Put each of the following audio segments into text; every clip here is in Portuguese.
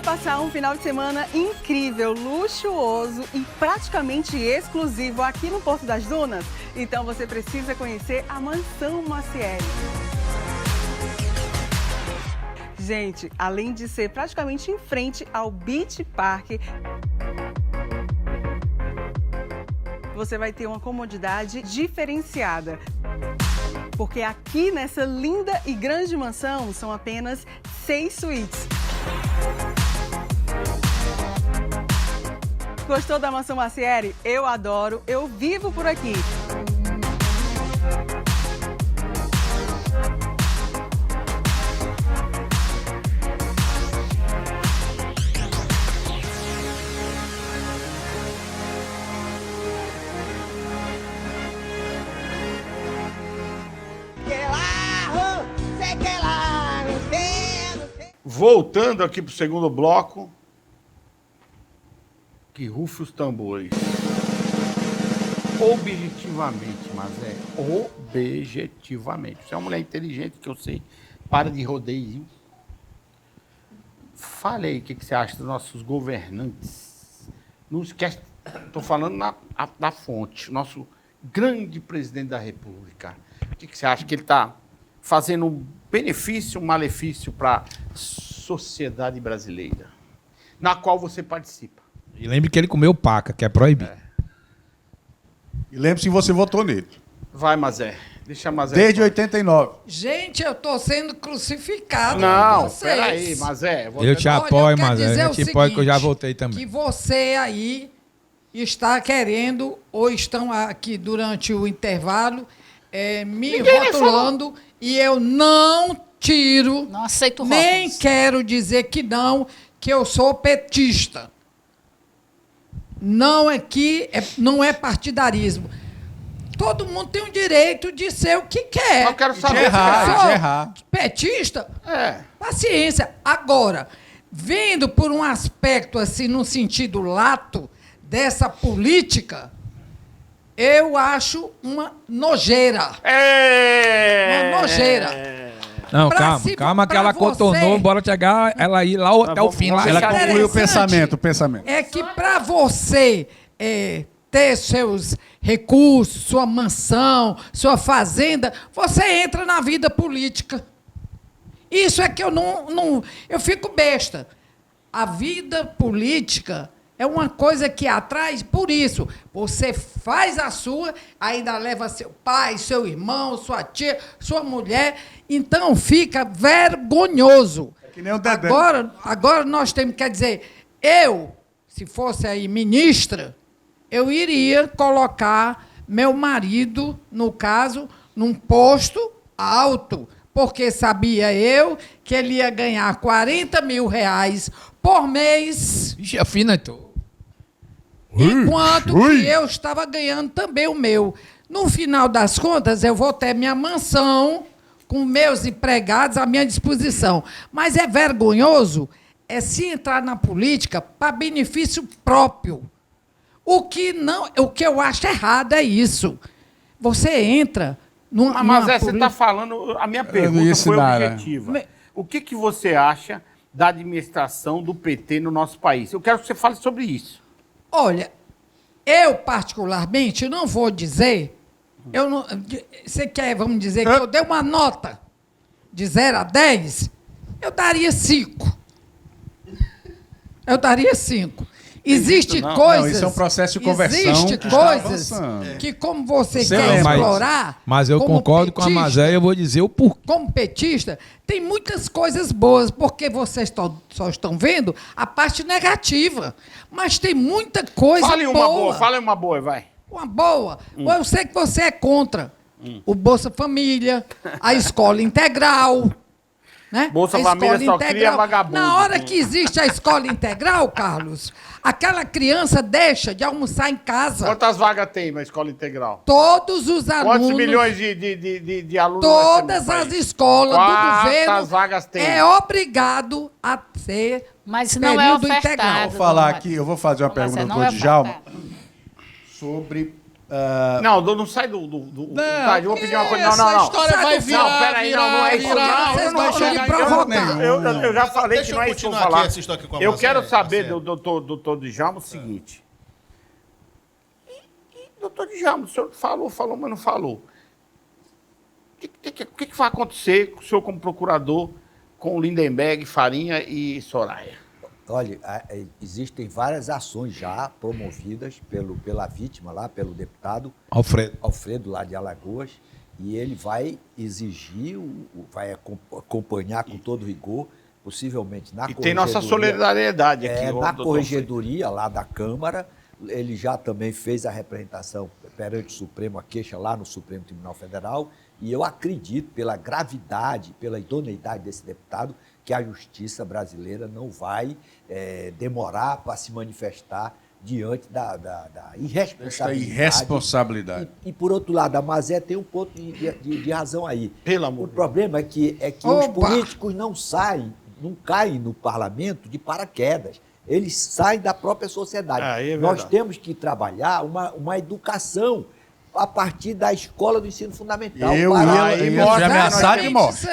passar um final de semana incrível, luxuoso e praticamente exclusivo aqui no Porto das Dunas? Então você precisa conhecer a Mansão Macieri. Gente, além de ser praticamente em frente ao Beach Park, você vai ter uma comodidade diferenciada. Porque aqui nessa linda e grande mansão são apenas 6 suítes. Gostou da Mansão Macieri? Eu adoro, eu vivo por aqui. Voltando aqui para o segundo bloco, que rufe os tambores. Objetivamente, mas objetivamente. Você é uma mulher inteligente, que eu sei, para de rodeio. Fale aí o que você acha dos nossos governantes. Não esquece, estou falando da fonte, nosso grande presidente da República. O que você acha que ele está fazendo um benefício, um malefício para a sociedade brasileira, na qual você participa? E lembre que ele comeu paca, que é proibido. E lembre-se que você votou nele. Vai, Mazé. Deixa a Mazé. Desde 89. Gente, eu estou sendo crucificado. Não, peraí, Mazé. Eu te apoio, Mazé. Eu te apoio que eu já votei também. Que você aí está querendo, ou estão aqui durante o intervalo, me rotulando, e eu não tiro, não aceito nem rótulos. quero dizer que eu sou petista. Não não é partidarismo. Todo mundo tem o direito de ser o que quer. Eu quero saber. De errar. Petista? Paciência. Agora, vendo por um aspecto assim, no sentido lato dessa política, eu acho uma nojeira. Uma nojeira. Não, calma que ela contornou, bora chegar ela ir lá até o fim. Ela concluiu o pensamento. É que para você ter seus recursos, sua mansão, sua fazenda, você entra na vida política. Isso é que eu fico besta. A vida política é uma coisa que atrai por isso. Você faz a sua, ainda leva seu pai, seu irmão, sua tia, sua mulher. Então fica vergonhoso. É que nem o Dedé. Agora nós temos, quer dizer, se fosse aí ministra, eu iria colocar meu marido, no caso, num posto alto, porque sabia eu que ele ia ganhar R$40 mil por mês. Ixi, afina, Enquanto que eu estava ganhando também o meu. No final das contas, eu vou ter minha mansão com meus empregados à minha disposição. Mas é vergonhoso se entrar na política para benefício próprio. O que eu acho errado é isso. Você entra numa Mas política... você está falando... A minha pergunta foi objetiva. O que você acha da administração do PT no nosso país? Eu quero que você fale sobre isso. Olha, eu particularmente não vou dizer... Você quer, vamos dizer, que eu dei uma nota de 0 a 10? Eu daria 5. Eu daria 5. Existe coisas... Não, isso é um processo de conversão. Existe coisas que, como você quer explorar... Mas eu concordo com a Mazé e eu vou dizer o porquê. Como petista, tem muitas coisas boas, porque vocês só estão vendo a parte negativa. Mas tem muita coisa boa. Fale uma boa, vai. Uma boa. Eu sei que você é contra o Bolsa Família, a escola integral. Né? Bolsa Família só cria vagabundo. Na hora que existe a escola integral, Carlos, aquela criança deixa de almoçar em casa. Quantas vagas tem na escola integral? Todos os alunos... Quantos milhões de alunos? Todas as escolas do governo... Quantas vagas tem? É obrigado a ser Mas não é ofertado. integral. Vou falar aqui, eu vou fazer uma pergunta para o Djalma sobre Não sai do tá, eu vou pedir uma coisa. Não. História vai virar, não, peraí, não é isso. Vocês Não, gostam de provocar. eu já falei que Deixa não é eu isso que eu vou continuar aqui falar. essa história aqui com a Eu Marcela, quero saber Marcela. do doutor Djalma o seguinte. Doutor Djalma, o senhor falou, mas não falou. O que vai acontecer com o senhor como procurador com o Lindenberg, Farinha e Soraya? Olha, existem várias ações já promovidas pela vítima lá, pelo deputado Alfredo lá de Alagoas, e ele vai exigir, vai acompanhar com todo rigor, possivelmente na corregedoria. E tem nossa solidariedade aqui. Na corregedoria lá da Câmara, ele já também fez a representação perante o Supremo, a queixa lá no Supremo Tribunal Federal, e eu acredito, pela gravidade, pela idoneidade desse deputado, que a justiça brasileira não vai demorar para se manifestar diante da irresponsabilidade. Esta irresponsabilidade. E, por outro lado, a Mazé tem um ponto de razão aí. Pelo amor. O problema é que os políticos não caem no parlamento de paraquedas. Eles saem da própria sociedade. Nós temos que trabalhar uma educação a partir da escola do ensino fundamental.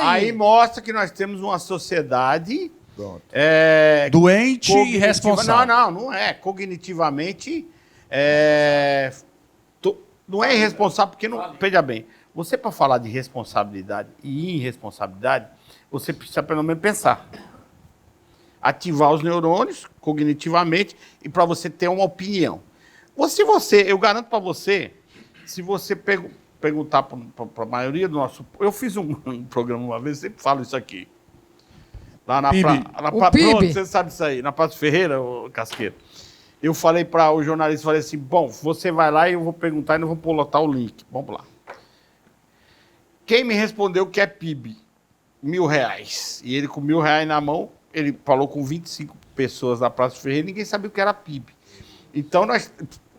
Aí mostra que nós temos uma sociedade doente e irresponsável. Não é. Cognitivamente, não é irresponsável, porque, veja bem, você para falar de responsabilidade e irresponsabilidade, você precisa pelo menos pensar. Ativar os neurônios cognitivamente e para você ter uma opinião. Eu garanto para você, se você perguntar para a maioria do nosso... Eu fiz um programa uma vez, sempre falo isso aqui. Lá na PIB. Você sabe isso aí, na Praça Ferreira, Casqueiro. Eu falei para o jornalista, falei assim, bom, você vai lá e eu vou perguntar e não vou botar o link. Vamos lá. Quem me respondeu que é PIB? R$1.000. E ele com R$1.000 na mão, ele falou com 25 pessoas na Praça Ferreira, ninguém sabia o que era PIB. Então,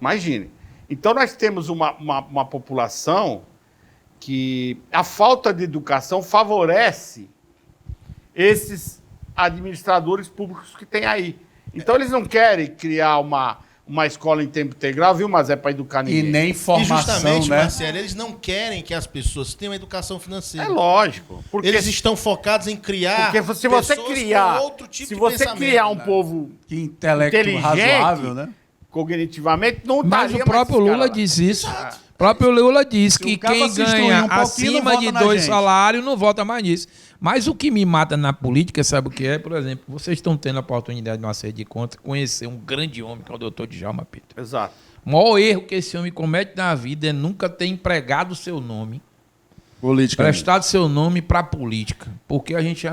imagine. Então, nós temos uma população que a falta de educação favorece esses administradores públicos que tem aí. Então, eles não querem criar uma escola em tempo integral, viu, mas é para educar ninguém. E nem formação, e justamente, né? Marcelo, eles não querem que as pessoas tenham educação financeira. É lógico. Porque eles estão focados em criar porque se você criar, outro tipo se de você pensamento, criar um né? povo Que intelecto inteligente, razoável, né? cognitivamente, não Mas estaria o próprio mais Lula diz isso. O próprio Lula diz que o cara quem se instruir ganha um pouquinho, acima não de vota na 2 gente. salários não vota mais nisso. Mas o que me mata na política, sabe o que é? Por exemplo, vocês estão tendo a oportunidade de uma série de contas, conhecer um grande homem, que é o doutor Djalma Pinto. Exato. O maior erro que esse homem comete na vida é nunca ter empregado o seu nome, prestado seu nome para a política. Porque a gente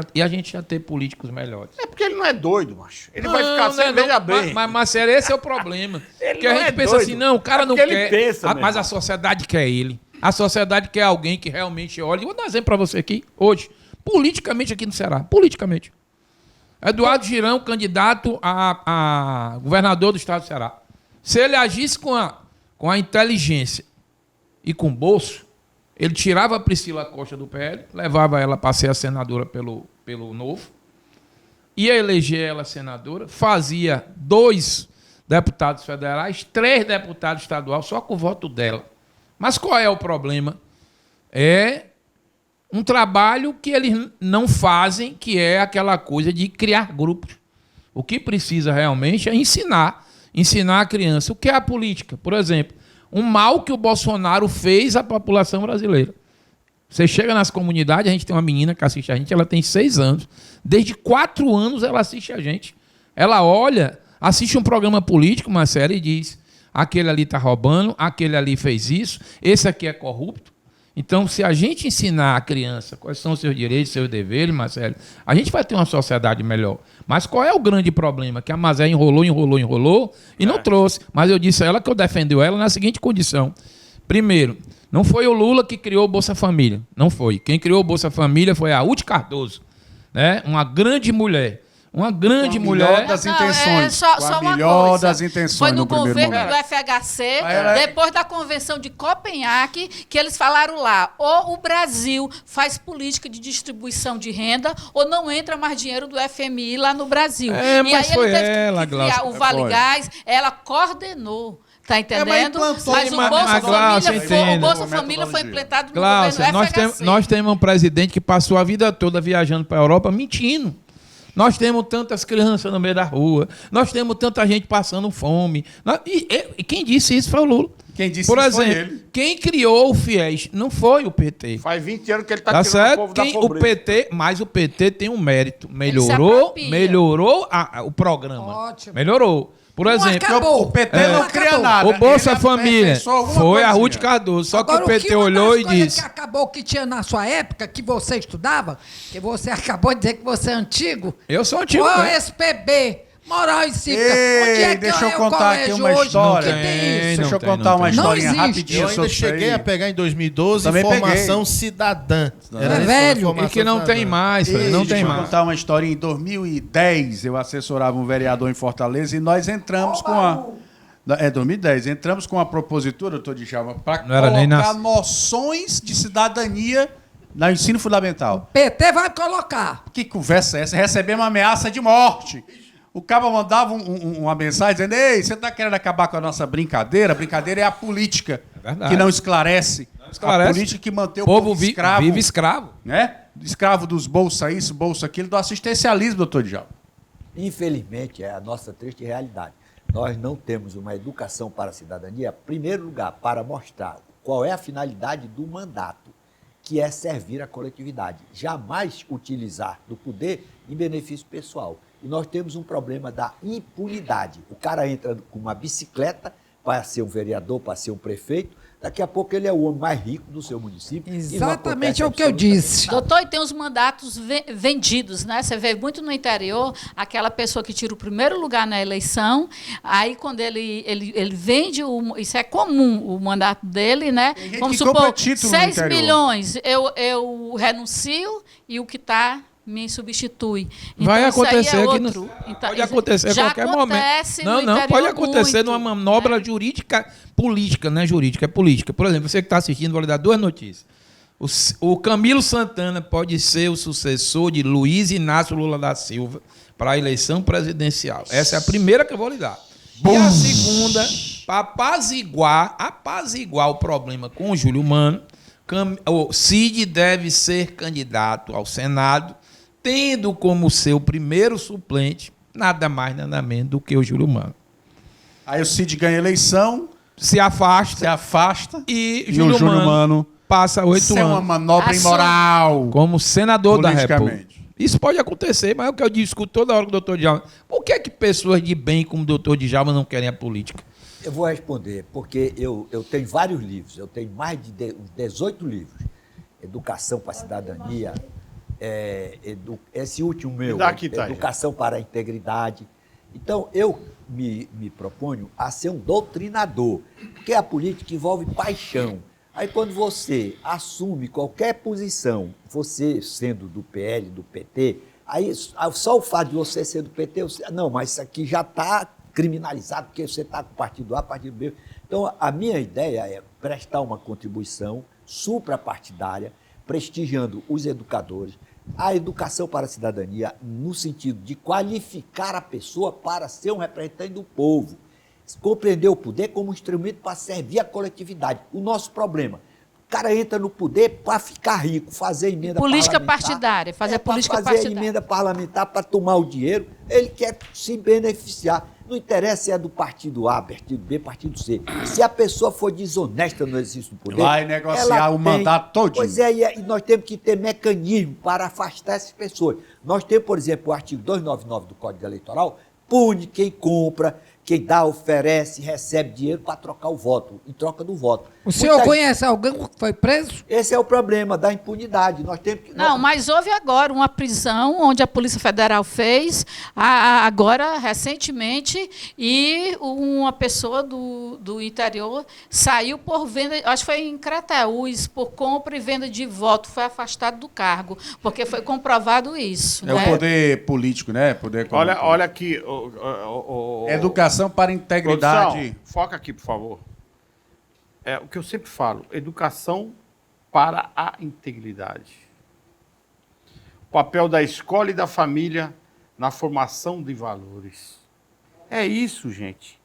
ia ter políticos melhores. É porque ele não é doido, macho. Ele vai ficar sem, veja bem. Mas, Marcelo, esse é o problema. Porque a não gente é pensa doido. assim, não, o cara É não porque quer. ele pensa, meu Mas irmão. a sociedade quer ele. A sociedade quer alguém que realmente olhe. Vou dar um exemplo para você aqui, hoje. Politicamente aqui no Ceará. Politicamente. Eduardo Girão, candidato a governador do estado do Ceará. Se ele agisse com a inteligência e com o bolso, ele tirava a Priscila Costa do PL, levava ela para ser a senadora pelo Novo, ia eleger ela senadora, fazia 2 deputados federais, 3 deputados estaduais, só com o voto dela. Mas qual é o problema? É um trabalho que eles não fazem, que é aquela coisa de criar grupos. O que precisa realmente é ensinar a criança o que é a política. Por exemplo, um mal que o Bolsonaro fez à população brasileira. Você chega nas comunidades, a gente tem uma menina que assiste a gente, ela tem 6 anos. Desde 4 anos ela assiste a gente. Ela olha, assiste um programa político, uma série, e diz: aquele ali está roubando, aquele ali fez isso, esse aqui é corrupto. Então, se a gente ensinar a criança quais são os seus direitos, seus deveres, Marcelo, a gente vai ter uma sociedade melhor. Mas qual é o grande problema? Que a Mazé enrolou e não trouxe. Mas eu disse a ela que eu defendi ela na seguinte condição. Primeiro, não foi o Lula que criou o Bolsa Família. Não foi. Quem criou o Bolsa Família foi a Uti Cardoso, né? Uma grande mulher. Uma grande mulher. Das intenções. Só uma coisa. Das intenções foi no primeiro governo momento. do FHC, depois da convenção de Copenhague, que eles falaram lá: ou o Brasil faz política de distribuição de renda, ou não entra mais dinheiro do FMI lá no Brasil. Mas e aí foi ele teve ela, que criar Glaucia. o Vale Gás, ela coordenou. Tá entendendo? implantou Mas o uma- Bolsa Mas, Glaucia, Família, o entenda. Bolsa Família foi implantado no Glaucia, governo FHC. nós temos um presidente que passou a vida toda viajando para a Europa mentindo. Nós temos tantas crianças no meio da rua. Nós temos tanta gente passando fome. E quem disse isso foi o Lula. Quem disse Por isso foi exemplo, ele. quem criou o FIES não foi o PT. Faz 20 anos que ele está Tá tirando o certo? povo da O pobreza. PT, mas o PT tem um mérito. se Melhorou apropria. o programa. Ótimo. Melhorou. Por Não exemplo, acabou. O PT É. não cria nada. o Bolsa Ele Família aperfeiçoou alguma foi a coisinha. Ruth Cardoso. Só Agora, que o PT uma olhou das e coisas disse... que acabou que tinha na sua época, que você estudava, que você acabou de dizer que você é antigo. Eu sou antigo. Qual né? é SPB? Moral e Cívica. Ei, Onde é que deixa eu é o contar aqui colégio uma hoje história. que tem isso? Deixa eu tem, contar não uma tem. historinha Não existe. rapidinho Eu ainda sobre isso cheguei aí. a pegar em 2012 Também formação cidadã. Era É isso, velho. formação E que não tem cidadã. mais, Fred, não Deixa tem eu mais. contar uma historinha. Em 2010, eu assessorava um vereador em Fortaleza e nós entramos com a... 2010. Entramos com a propositura, doutor Djalma, para Não era nem colocar nascido. noções de cidadania no ensino fundamental. PT vai colocar. Que conversa é essa? Recebemos uma ameaça de morte. O cabo mandava uma mensagem dizendo: ei, você está querendo acabar com a nossa brincadeira? A brincadeira é a política, verdade. que não esclarece. esclarece. A política que mantém o O povo povo escravo. vive escravo. Né? Escravo dos bolsa isso, bolsa aquilo, do assistencialismo, doutor Djalma. Infelizmente, é a nossa triste realidade. Nós não temos uma educação para a cidadania, em primeiro lugar, para mostrar qual é a finalidade do mandato, que é servir a coletividade. Jamais utilizar do poder em benefício pessoal. E nós temos um problema da impunidade. O cara entra com uma bicicleta para ser um vereador, para ser um prefeito, daqui a pouco ele é o homem mais rico do seu município. e não Exatamente acontece é o que eu absolutamente disse. nada. Doutor, e tem os mandatos vendidos, né? Você vê muito no interior aquela pessoa que tira o primeiro lugar na eleição, aí quando ele vende, isso é comum, o mandato dele, né? Tem gente Vamos que compra supor, título no 6 interior. milhões, eu renuncio e o que está me substitui. Vai isso aí acontecer é aqui no, outro. Então, pode acontecer a já qualquer momento. acontece Não, no não, pode interior acontecer muito, numa manobra né? jurídica, política, não é jurídica, é política. Por exemplo, você que está assistindo, vou lhe dar duas notícias. O Camilo Santana pode ser o sucessor de Luiz Inácio Lula da Silva para a eleição presidencial. Essa é a primeira que eu vou lhe dar. E a segunda, para apaziguar o problema com o Júlio Mano, o Cid deve ser candidato ao Senado, tendo como seu primeiro suplente nada mais, nada menos do que o Júlio Mano. Aí o Cid ganha a eleição, Se afasta se afasta, e e o Júlio Mano passa 8 isso é uma anos manobra Assume. imoral. como senador da Politicamente. República. Isso pode acontecer, mas é o que eu discuto toda hora com o doutor Djalma. Por que é que pessoas de bem como o doutor Djalma não querem a política? Eu vou responder, porque eu tenho vários livros, eu tenho mais de 18 livros. Educação para a Cidadania, esse último meu, dá aqui, Thay. Educação para a Integridade. Então, eu me proponho a ser um doutrinador, porque a política envolve paixão. Aí, quando você assume qualquer posição, você sendo do PL, do PT, aí só o fato de você ser do PT, não, mas isso aqui já está criminalizado, porque você está com o partido A, partido B. Então, a minha ideia é prestar uma contribuição suprapartidária, prestigiando os educadores, a educação para a cidadania, no sentido de qualificar a pessoa para ser um representante do povo, compreender o poder como um instrumento para servir a coletividade. O nosso problema, o cara entra no poder para ficar rico, fazer emenda Política parlamentar. partidária, fazer política fazer partidária. emenda parlamentar para tomar o dinheiro, ele quer se beneficiar. Não interessa se é do partido A, partido B, partido C. Se a pessoa for desonesta no exercício do poder... Vai negociar ela o mandato todinho. Pois é, e nós temos que ter mecanismo para afastar essas pessoas. Nós temos, por exemplo, o artigo 299 do Código Eleitoral, pune quem compra, quem dá, oferece, recebe dinheiro para trocar o voto, em troca do voto. O senhor conhece alguém que foi preso? Esse é o problema da impunidade. Nós temos que... Não, mas houve agora uma prisão onde a Polícia Federal fez, agora, recentemente, e uma pessoa do interior saiu por venda, acho que foi em Crateús, por compra e venda de voto, foi afastado do cargo, porque foi comprovado isso. É né? o poder político, né? Poder Olha aqui. Educação para a integridade. Produção, foca aqui, por favor. É o que eu sempre falo: educação para a integridade. O papel da escola e da família na formação de valores. É isso, gente.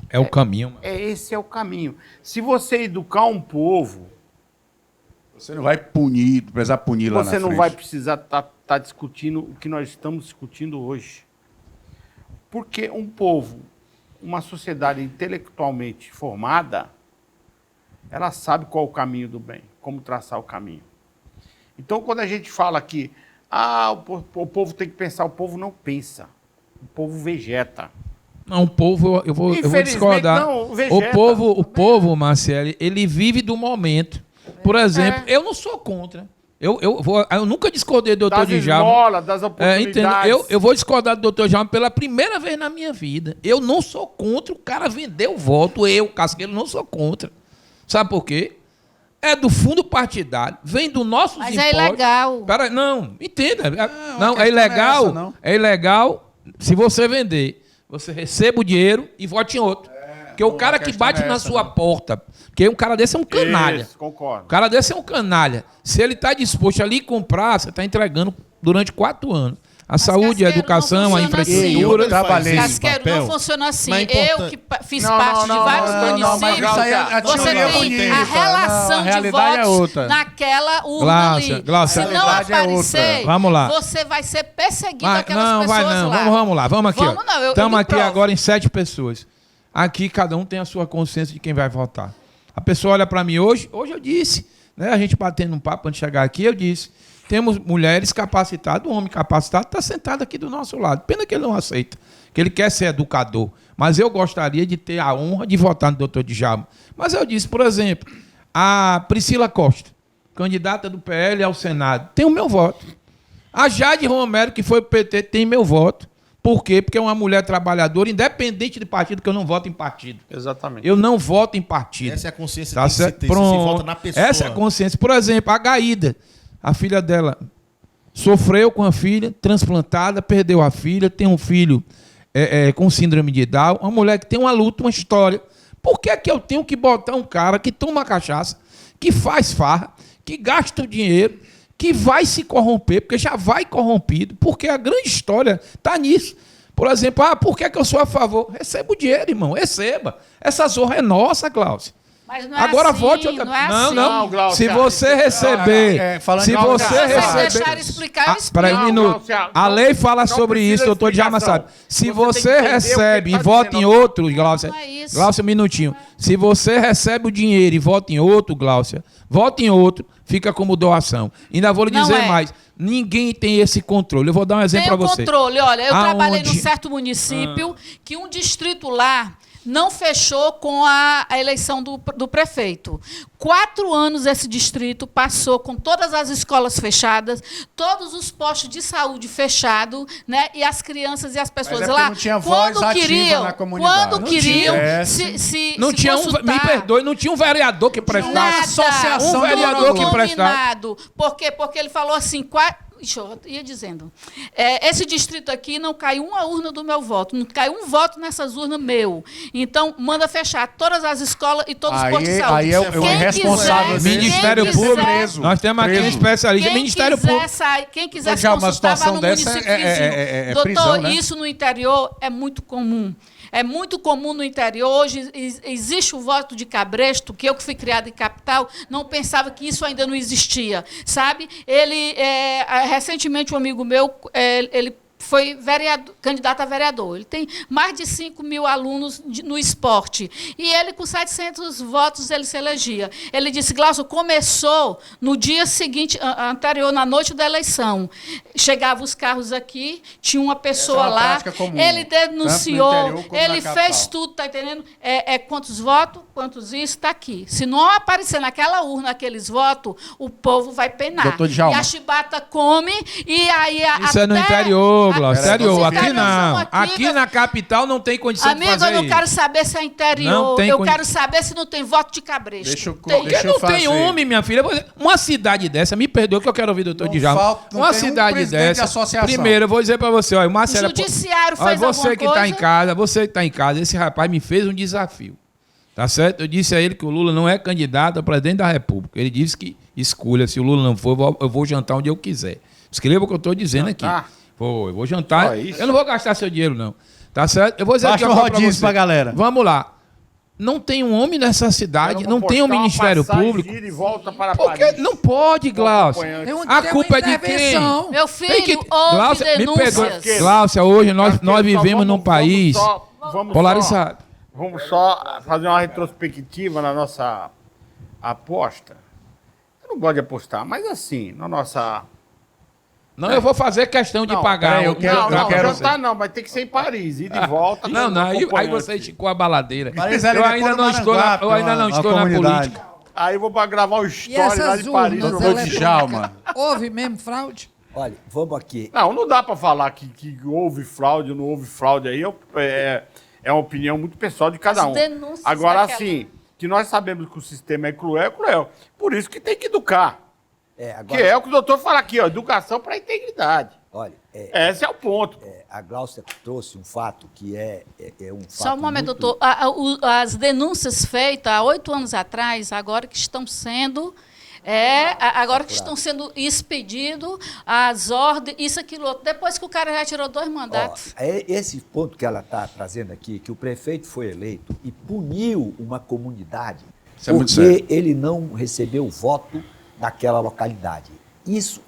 É o caminho. Esse é o caminho. Se você educar um povo, Você não vai precisar punir lá na você frente. não vai precisar estar discutindo o que nós estamos discutindo hoje. Porque um povo, uma sociedade intelectualmente formada, ela sabe qual é o caminho do bem, como traçar o caminho. Então, quando a gente fala que o povo tem que pensar, o povo não pensa. O povo vegeta. Não, o povo, eu vou Infelizmente, discordar. não, O vegeta. povo, Marcele, ele vive do momento. Por exemplo, eu não sou contra. Eu nunca discordei do doutor Das Djalma. esmolas, das oportunidades. Entendo. Eu vou discordar do doutor Djalma pela primeira vez na minha vida. Eu não sou contra o cara vender o voto. Eu, Casqueiro, não sou contra. Sabe por quê? É do fundo partidário, vem do nossos Mas impostos. é ilegal. Pera, não, entenda. Não, questão é ilegal. não é essa, não. É ilegal se você vender. Você receba o dinheiro e vote em outro. Porque o cara que bate na sua porta, porque um cara desse é um canalha. Isso, concordo. O cara desse é um canalha. Se ele está disposto ali comprar, você está entregando durante 4 anos. A saúde, a Casqueiro, educação, não a funciona infraestrutura. Eu trabalhei. Casqueiro, papel. não funciona assim. Mas é Eu que fiz Não, parte não, de vários não, municípios, mas isso aí a você teoria é tem bonita. a relação Não, a de realidade é votos outra. naquela urna Gláucia, ali. Gláucia. Se A não realidade é aparecer, outra. Vamos lá. você vai ser perseguido Vai, aquelas não, pessoas vai não. lá. Vamos lá. Vamos aqui. Vamos não, eu Estamos me aqui provo. agora em 7 pessoas. Aqui cada um tem a sua consciência de quem vai votar. A pessoa olha para mim hoje eu disse, né, a gente batendo um papo antes de chegar aqui, eu disse, temos mulheres capacitadas, um homem capacitado está sentado aqui do nosso lado. Pena que ele não aceita, que ele quer ser educador. Mas eu gostaria de ter a honra de votar no doutor Djalma. Mas eu disse, por exemplo, a Priscila Costa, candidata do PL ao Senado, tem o meu voto. A Jade Romero, que foi pro PT, tem meu voto. Por quê? Porque é uma mulher trabalhadora, independente de partido, que eu não voto em partido. Exatamente. Eu não voto em partido. Essa é a consciência Tá que tem que certo? se ter. Se Pronto. vota na pessoa. Essa é a consciência. Por exemplo, a Gaída, a filha dela, sofreu com a filha, transplantada, perdeu a filha, tem um filho com síndrome de Down, uma mulher que tem uma luta, uma história. Por que é que eu tenho que botar um cara que toma cachaça, que faz farra, que gasta o dinheiro, que vai se corromper, porque já vai corrompido, porque a grande história está nisso. Por exemplo, por que é que eu sou a favor? Receba o dinheiro, irmão, receba. Essa zorra é nossa, Cláudio. Mas não é Agora assim, vote outra. não é Não, assim. não. Glaucia. Se você receber, falando se de você Glaucia, Se vocês receber, deixarem explicar, eu peraí um explico. minuto. Glaucia, A lei fala não sobre precisa isso, doutor Djalma explicação. sabe. Se Você você tem que entender recebe o que e tá vota em dizendo. outro, Glaucia. Não é isso. Glaucia, um minutinho. Se você recebe o dinheiro e vota em outro, Glaucia, vota em outro, fica como doação. Ainda vou lhe Não dizer é. mais. Ninguém tem esse controle. Eu vou dar um exemplo Tem para o você. controle. Olha, eu trabalhei num Aonde? certo município que um distrito lá não fechou com a eleição do prefeito. 4 anos esse distrito passou com todas as escolas fechadas, todos os postos de saúde fechados, né? E as crianças e as pessoas é porque lá, não tinha voz quando ativa queriam, na comunidade. quando Não queriam, tinha. se Não tinha consultar, me perdoe, não tinha um vereador que prestasse. nada, associação um vereador que prestasse. combinado. Por quê? Porque ele falou assim, Ixi, eu ia dizendo, esse distrito aqui não cai uma urna do meu voto, não cai um voto nessas urnas meu. Então, manda fechar todas as escolas e todos os postos de saúde. Aí é o Quem responsável quiser- dele. Ministério quem Público. quiser- preso. Nós temos aqui um Preso. especialista. Quem Ministério quiser Público. sair, quem quiser se Já uma consultar, vá situação no dessa município é vizinho. Doutor, prisão, né? isso no interior é muito comum. É muito comum no interior. Hoje existe o voto de cabresto, que eu que fui criada em capital, não pensava que isso ainda não existia, sabe? Recentemente, um amigo meu, ele foi candidato a vereador. Ele tem mais de 5 mil alunos no esporte. E ele, com 700 votos, ele se elegia. Ele disse, Glaucio, começou no dia seguinte, anterior, na noite da eleição. Chegavam os carros aqui, tinha uma pessoa Essa é uma lá, prática comum, ele denunciou, tanto no interior como ele na fez capital. tudo, tá entendendo? Quantos votos, quantos isso, está aqui. Se não aparecer naquela urna aqueles votos, o povo vai penar. Doutor Djalma. E a chibata come, e aí Isso é no interior, Glaucio. Interior. Aqui interiorzão não. aqui, Aqui na capital não tem condição de Amigo, fazer eu não isso. quero saber se é interior. Não tem Eu condi- quero saber se não tem voto de cabresto. Deixa eu- Tem. Porque Deixa eu não tem fazer. homem, minha filha. Uma cidade dessa, me perdoa que eu quero ouvir o doutor Não Djalma. falta- não Uma tem um cidade presidente de dessa. associação. Primeiro, eu vou dizer pra você, olha, o Marcelo. O judiciário Olha, fez você alguma que tá em coisa? casa, você que tá em casa, esse rapaz me fez um desafio. Tá certo? Eu disse a ele que o Lula não é candidato a presidente da República. Ele disse que escolha, se o Lula não for, eu vou jantar onde eu quiser. Escreva o que eu estou dizendo aqui. Eu vou jantar. Só isso? Eu não vou gastar seu dinheiro, não. Tá certo? Eu vou dizer Baixa aqui o uma coisa rodízio você. pra galera. Vamos lá. Não tem um homem nessa cidade, Eu não tem um postar uma Ministério passagem, Público. gira e volta para Porque Paris. não pode, Glaucia. A Tem uma culpa é de quem? intervenção. Meu Tem filho, houve Glaucia, me denúncias. perdoe. Glaucia, hoje nós vivemos num país Vamos polarizado. Vamos só fazer uma retrospectiva na nossa aposta. Eu não gosto de apostar, mas assim, na nossa... Não, eu vou fazer questão de Não, pagar. eu quero- não, quero- jantar não, vai ter que ser em Paris, ir de volta. Não, não, aí acompanhante. você esticou a baladeira. Paris ali Eu depois ainda do não estou na, Maranguape, eu ainda não uma estou na comunidade. política. Aí eu vou para gravar o E story lá essas de Paris. urnas eu vou vou de eletrônicas, Djalma. houve mesmo fraude? Olha, vamos aqui. Não dá para falar que houve fraude ou não houve fraude aí. É uma opinião muito pessoal de cada As um. denúncias Agora, daquela- assim, que nós sabemos que o sistema é cruel. Por isso que tem que educar. Agora, Que é o que o doutor fala aqui, ó, educação para a integridade. olha, Esse é o ponto. a Gláucia trouxe um fato que é um fato. Só um momento, muito- doutor. As denúncias feitas há 8 anos atrás, agora que estão sendo. Agora que estão sendo expedidos as ordens, isso, aquilo, outro. Depois que o cara já tirou 2 mandatos. Ó, esse ponto que ela está trazendo aqui, que o prefeito foi eleito e puniu uma comunidade Isso é muito porque sério. ele não recebeu o voto daquela localidade. Isso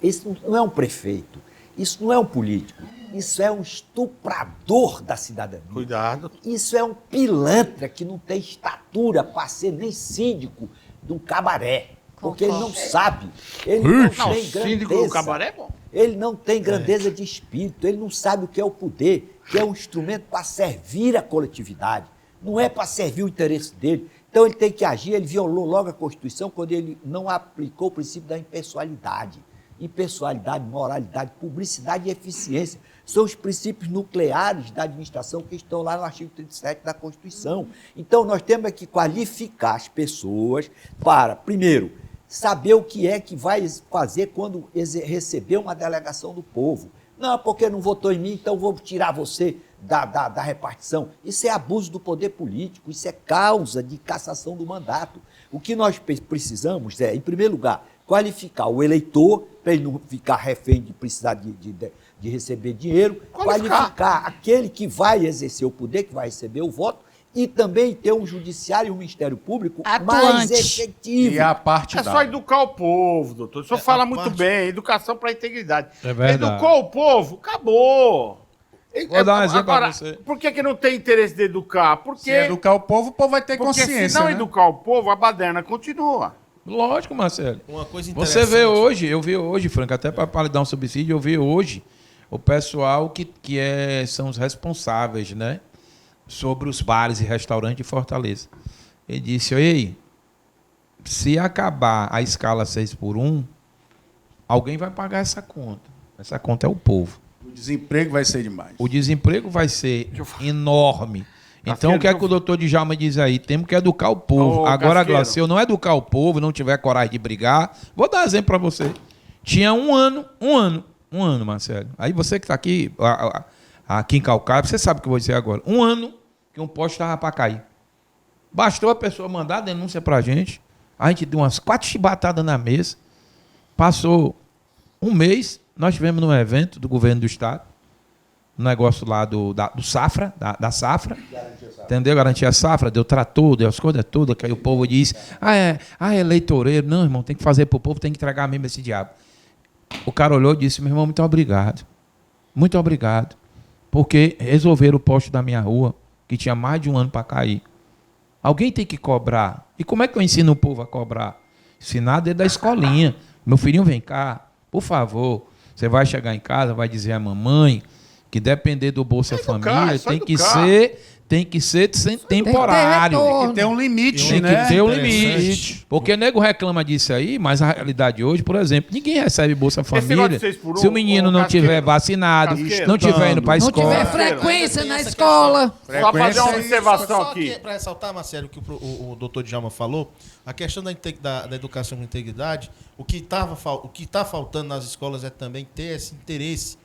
não é um prefeito, isso não é um político, isso é um estuprador da cidadania. Cuidado. Isso é um pilantra que não tem estatura para ser nem síndico de um cabaré. Porque ele não sabe, ele não Não, tem síndico do grandeza. cabaré é bom. Ele não tem grandeza de espírito, ele não sabe o que é o poder, que é um instrumento para servir a coletividade, não é para servir o interesse dele. Então ele tem que agir, ele violou logo a Constituição quando ele não aplicou o princípio da impessoalidade. Impessoalidade, moralidade, publicidade e eficiência são os princípios nucleares da administração que estão lá no artigo 37 da Constituição. Então nós temos que qualificar as pessoas para, primeiro, saber o que é que vai fazer quando receber uma delegação do povo. Não, porque não votou em mim, então vou tirar você da repartição. Isso é abuso do poder político, isso é causa de cassação do mandato. O que nós precisamos é, em primeiro lugar, qualificar o eleitor, para ele não ficar refém de precisar de receber dinheiro, qualificar aquele que vai exercer o poder, que vai receber o voto, e também ter um judiciário e um Ministério Público mais Atuante. efetivo. E a parte É só educar o povo, doutor. O senhor fala muito bem, educação para a integridade. É verdade. Educou o povo, acabou. Vou dar um exemplo pra Agora, você. por que não tem interesse de educar? Se Porque, educar o povo vai ter porque consciência, se não né? educar o povo, a baderna continua. Lógico, Marcelo. Uma coisa Você vê hoje, eu vi hoje, Franco, até para lhe dar um subsídio, eu vi hoje o pessoal que são os responsáveis, né? Sobre os bares e restaurantes de Fortaleza. Ele disse, ei, se acabar a escala 6x1, alguém vai pagar essa conta. Essa conta é o povo. O desemprego vai ser demais. O desemprego vai ser enorme. Então, o que é que o doutor Djalma diz aí? Temos que educar o povo. Ô, Agora, Casqueiro. Glaucio, se eu não educar o povo, não tiver coragem de brigar, vou dar um exemplo para você. Tinha um ano, Marcelo. Aí você que está aqui, aqui em Calcaia, você sabe o que eu vou dizer agora. Um ano que um poste estava para cair. Bastou a pessoa mandar a denúncia para a gente deu umas 4 chibatadas na mesa, passou um mês, nós tivemos num evento do governo do estado, um negócio lá do Safra, da Safra, entendeu? Garantia Safra, deu trator, deu as coisas todas, que aí o povo diz, eleitoreiro, não, irmão, tem que fazer para o povo, tem que entregar mesmo esse diabo. O cara olhou e disse, meu irmão, muito obrigado, porque resolveram o poste da minha rua, que tinha mais de um ano para cair. Alguém tem que cobrar. E como é que eu ensino o povo a cobrar? Ensinar desde a escolinha. Meu filhinho, vem cá, por favor. Você vai chegar em casa, vai dizer à mamãe que depender do Bolsa Família tem que ser temporário. retorno. Tem que ter um limite, Tem né? que ter um limite. Porque nego reclama disso aí, mas a realidade hoje, por exemplo, ninguém recebe Bolsa negócio Família. de 6x1, Se o menino ô, não Casqueiro, tiver vacinado, Casqueiro, não tiver indo para a Não escola. tiver frequência na escola. Só fazer uma Frequência. observação aqui. Para ressaltar, Marcelo, o que o doutor Djalma falou, a questão da educação com integridade, o que está faltando nas escolas é também ter esse interesse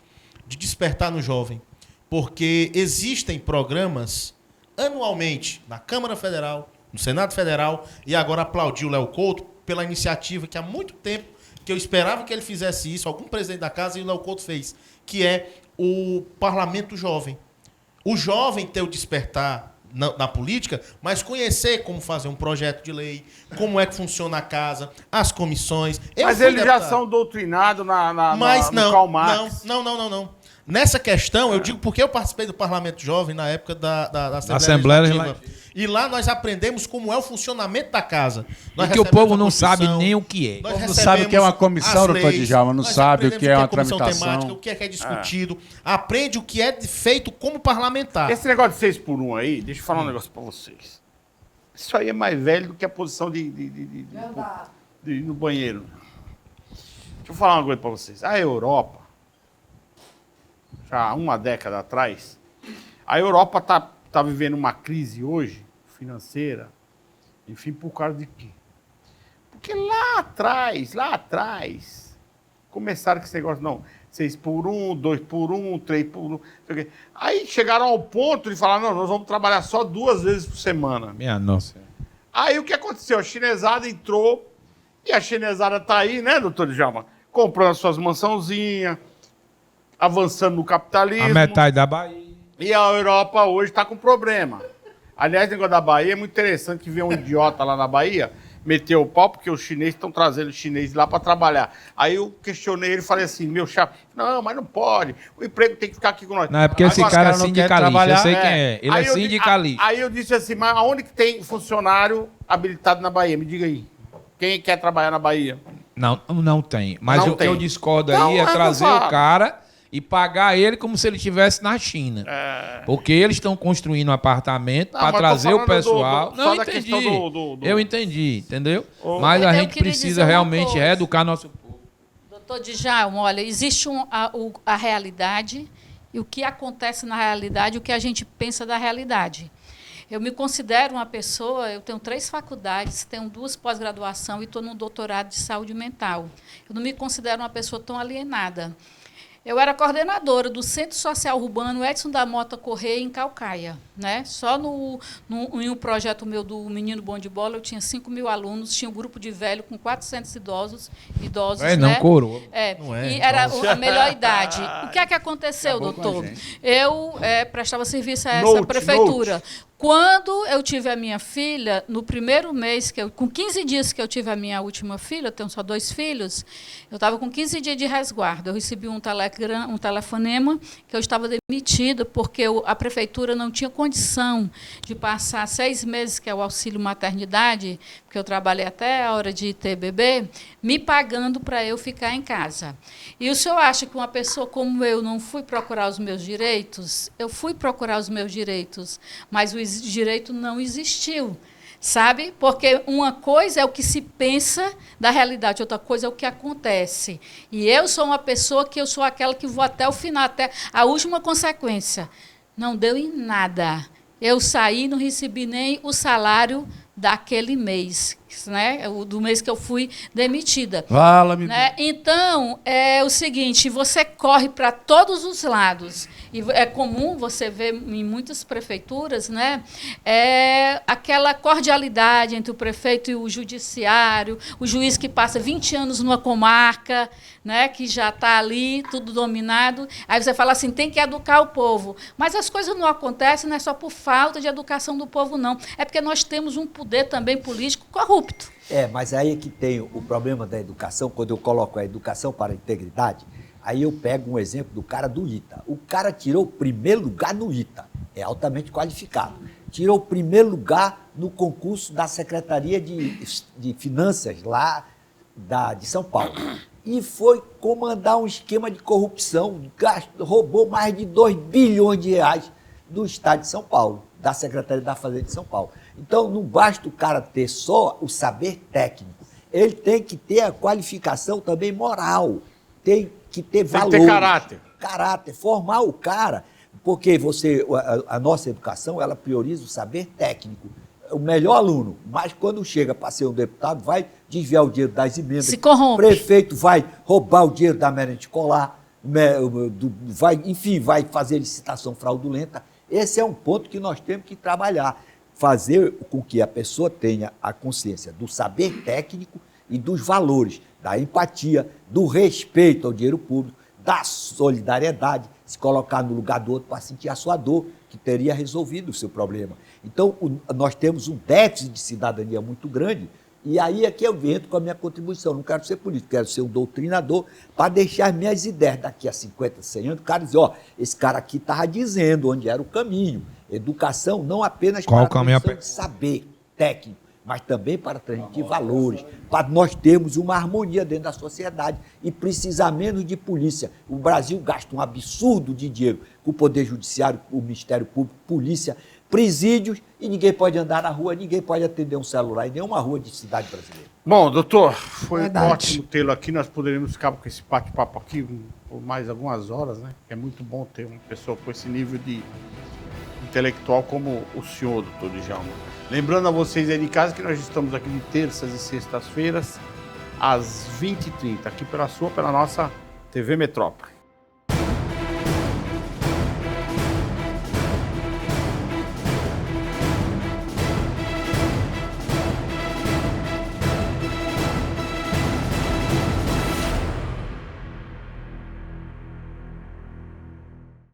de despertar no jovem. Porque existem programas anualmente na Câmara Federal, no Senado Federal, e agora aplaudir o Léo Couto pela iniciativa que há muito tempo que eu esperava que ele fizesse isso, algum presidente da casa, e o Léo Couto fez, que é o Parlamento Jovem. O jovem ter o despertar na política, mas conhecer como fazer um projeto de lei, como é que funciona a casa, as comissões. Mas eles já são doutrinados Mas no Karl Marx. não. Nessa questão, eu digo porque eu participei do Parlamento Jovem na época da Assembleia Legislativa. E lá nós aprendemos como é o funcionamento da casa. Nós E que o povo recebemos a não sabe Constituição, nem o que é. nós Não recebemos sabe o que é uma comissão, as doutor leis, Djalma, não nós sabe o aprendemos que é uma comissão tramitação. temática, o que é discutido, aprende o que é feito como parlamentar. Esse negócio de 6 por 1 aí, deixa eu falar um negócio pra vocês. Isso aí é mais velho do que a posição de ir no banheiro. Deixa eu falar uma coisa pra vocês. A Europa, já há uma década atrás, a Europa tá vivendo uma crise hoje, financeira, enfim, por causa de quê? Porque lá atrás, começaram com esse negócio, não, 6 por 1, 2 por 1, 3 por 1, não sei o quê. Aí chegaram ao ponto de falar, não, nós vamos trabalhar só 2 vezes por semana. Minha nossa. Aí o que aconteceu? A chinesada entrou, e a chinesada tá aí, né, doutor Djalma? Comprando as suas mansãozinhas, avançando no capitalismo. A metade da Bahia. E a Europa hoje está com problema. Aliás, o negócio da Bahia é muito interessante que vê um idiota lá na Bahia, meteu o pau, porque os chineses estão trazendo os chineses lá para trabalhar. Aí eu questionei ele e falei assim, meu chefe, não, mas não pode, o emprego tem que ficar aqui com nós. Não, é porque esse Agora, cara é não quer sindicalista, eu trabalhar, sei quem é. Ele Aí é eu di- sindicalista. Aí eu disse assim, mas aonde que tem funcionário habilitado na Bahia? Me diga aí. Quem quer trabalhar na Bahia? Não tem. Mas Não eu, tem. eu discordo Não, aí, é mas eu trazer falo. o cara e pagar ele como se ele estivesse na China. Porque eles estão construindo um apartamento Não, para mas tô trazer o falando pessoal. só Não, da entendi. questão do- Eu entendi, entendeu? Ô. Mas a Eu gente queria dizer precisa uma realmente coisa. reeducar nosso povo. Doutor Djalma, olha, existe a realidade e o que acontece na realidade, o que a gente pensa da realidade. Eu me considero uma pessoa, eu tenho 3 faculdades, tenho 2 pós-graduação e estou no doutorado de saúde mental. Eu não me considero uma pessoa tão alienada. Eu era coordenadora do Centro Social Urbano Edson da Mota Correia, em Caucaia. Né? Só em um projeto meu do Menino Bom de Bola, eu tinha 5.000 alunos, tinha um grupo de velho com 400 idosos É, não né? coroa. Não é, E era a melhor idade. O que é que aconteceu, Acabou com a doutor? gente. Eu prestava serviço a essa Note, prefeitura. Quando eu tive a minha filha, no primeiro mês, com 15 dias que eu tive a minha última filha, eu tenho só 2 filhos, eu estava com 15 dias de resguardo. Eu recebi um telefonema que eu estava demitida porque a prefeitura não tinha condição de passar 6 meses, que é o auxílio maternidade, porque eu trabalhei até a hora de ter bebê, me pagando para eu ficar em casa. E o senhor acha que uma pessoa como eu não fui procurar os meus direitos? Eu fui procurar os meus direitos, mas o direito não existiu. Sabe? Porque uma coisa é o que se pensa da realidade, outra coisa é o que acontece. E eu sou uma pessoa que eu sou aquela que vou até o final, até a última consequência. Não deu em nada. Eu saí e não recebi nem o salário daquele mês, né? Do mês que eu fui demitida. Fala-me. Né? Então, é o seguinte, você corre para todos os lados. E é comum você ver em muitas prefeituras, né, aquela cordialidade entre o prefeito e o judiciário, o juiz que passa 20 anos numa comarca, né, que já está ali, tudo dominado. Aí você fala assim, tem que educar o povo. Mas as coisas não acontecem, não é só por falta de educação do povo, não. É porque nós temos um poder também político corrupto. Mas aí é que tem o problema da educação, quando eu coloco a educação para a integridade, aí eu pego um exemplo do cara do ITA. O cara tirou o primeiro lugar no ITA, é altamente qualificado. Tirou o primeiro lugar no concurso da Secretaria de Finanças lá de São Paulo. E foi comandar um esquema de corrupção, roubou mais de 2 bilhões de reais do Estado de São Paulo, da Secretaria da Fazenda de São Paulo. Então, não basta o cara ter só o saber técnico, ele tem que ter a qualificação também moral, tem que ter valor. Tem que ter caráter. Caráter, formar o cara, porque a nossa educação, ela prioriza o saber técnico, o melhor aluno, mas quando chega para ser um deputado, vai desviar o dinheiro das emendas. Se corrompe. O prefeito vai roubar o dinheiro da merenda escolar, vai fazer licitação fraudulenta. Esse é um ponto que nós temos que trabalhar, fazer com que a pessoa tenha a consciência do saber técnico e dos valores, da empatia, do respeito ao dinheiro público, da solidariedade, se colocar no lugar do outro para sentir a sua dor, que teria resolvido o seu problema. Então, nós temos um déficit de cidadania muito grande, e aí é que eu entro com a minha contribuição. Não quero ser político, quero ser um doutrinador para deixar as minhas ideias daqui a 50, 100 anos. O cara dizer, ó, esse cara aqui estava dizendo onde era o caminho. Educação não apenas Qual para o caminho a produção de saber técnico, mas também para transmitir valores, para nós termos uma harmonia dentro da sociedade e precisar menos de polícia. O Brasil gasta um absurdo de dinheiro com o Poder Judiciário, o Ministério Público, polícia, presídios, e ninguém pode andar na rua, ninguém pode atender um celular em nenhuma rua de cidade brasileira. Bom, doutor, foi Verdade. ótimo tê-lo aqui. Nós poderíamos ficar com esse bate-papo aqui por mais algumas horas, né? É muito bom ter uma pessoa com esse nível de intelectual como o senhor, doutor Djalma. Lembrando a vocês aí de casa que nós estamos aqui de terças e sextas-feiras, às 20h30, aqui pela nossa TV Metrópole.